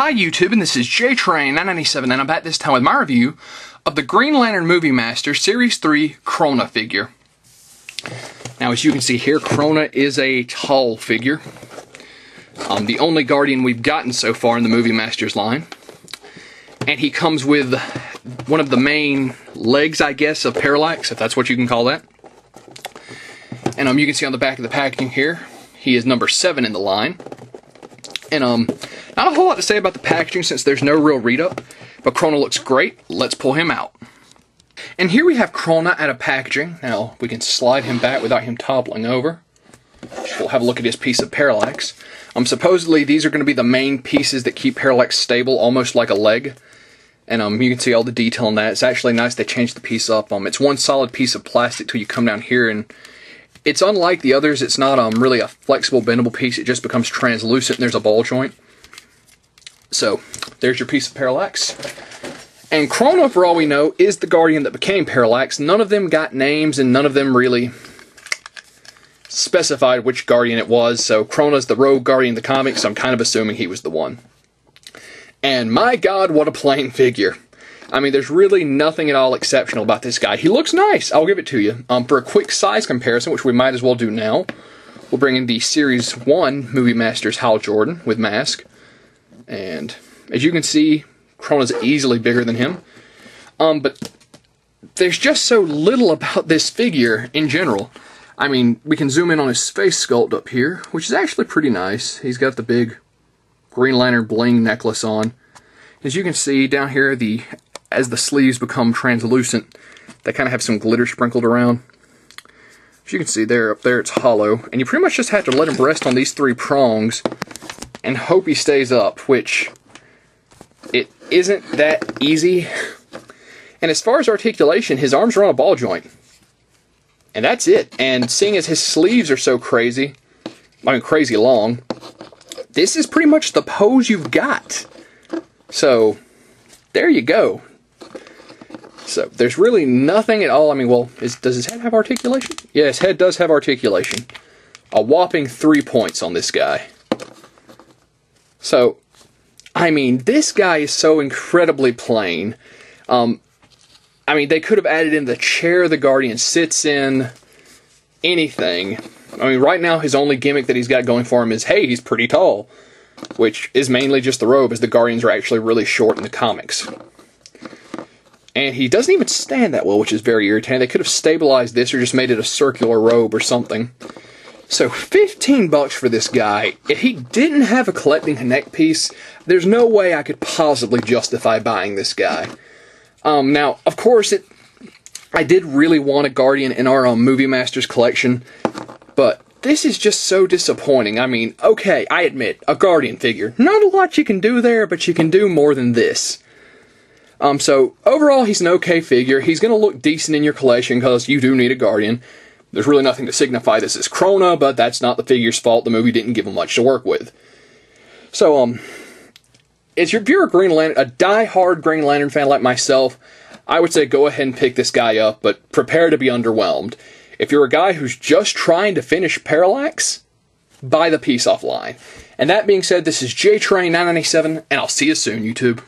Hi YouTube, and this is JTrain997, and I'm back this time with my review of the Green Lantern Movie Masters Series 3 Krona figure. Now, as you can see here, Krona is a tall figure. The only Guardian we've gotten so far in the Movie Masters line. And he comes with one of the main legs, I guess, of Parallax, if that's what you can call that. And you can see on the back of the packaging here, he is number 7 in the line. And not a whole lot to say about the packaging since there's no real read-up, but Krona looks great. Let's pull him out. And here we have Krona out of packaging. Now, we can slide him back without him toppling over. We'll have a look at his piece of Parallax. Supposedly, these are going to be the main pieces that keep Parallax stable, almost like a leg. And you can see all the detail in that. It's actually nice they changed the piece up. It's one solid piece of plastic till you come down here, and it's unlike the others. It's not really a flexible, bendable piece. It just becomes translucent, and there's a ball joint. So, there's your piece of Parallax. And Krona, for all we know, is the Guardian that became Parallax. None of them got names, and none of them really specified which Guardian it was. So, Krona's the rogue Guardian of the comics, so I'm kind of assuming he was the one. And my god, what a plain figure. There's really nothing at all exceptional about this guy. He looks nice, I'll give it to you. For a quick size comparison, which we might as well do now, we'll bring in the Series 1 Movie Masters Hal Jordan with mask. And as you can see, Krona's easily bigger than him. But there's just so little about this figure in general. We can zoom in on his face sculpt up here, which is actually pretty nice. He's got the big Green Lantern bling necklace on. As you can see down here, as the sleeves become translucent, they kind of have some glitter sprinkled around. As you can see there, up there it's hollow, and you pretty much just have to let him rest on these 3 prongs and hope he stays up, which it isn't that easy. And as far as articulation, his arms are on a ball joint. And that's it. And seeing as his sleeves are so crazy long, this is pretty much the pose you've got. So, there you go. So, there's really nothing at all. Does his head have articulation? Yeah, his head does have articulation. A whopping 3 points on this guy. So, this guy is so incredibly plain. They could have added in the chair the Guardian sits in. Anything. Right now his only gimmick that he's got going for him is, hey, he's pretty tall. Which is mainly just the robe, as the Guardians are actually really short in the comics. And he doesn't even stand that well, which is very irritating. They could have stabilized this or just made it a circular robe or something. So, $15 for this guy. If he didn't have a collecting neck piece, there's no way I could possibly justify buying this guy. Now, of course, I did really want a Guardian in our Movie Masters collection, but this is just so disappointing. Okay, I admit, a Guardian figure. Not a lot you can do there, but you can do more than this. So, overall, he's an okay figure. He's going to look decent in your collection, because you do need a Guardian. There's really nothing to signify this is Krona, but that's not the figure's fault. The movie didn't give him much to work with. So, if you're a Green Lantern, a die-hard Green Lantern fan like myself, I would say go ahead and pick this guy up, but prepare to be underwhelmed. If you're a guy who's just trying to finish Parallax, buy the piece offline. And that being said, this is JTrain997, and I'll see you soon, YouTube.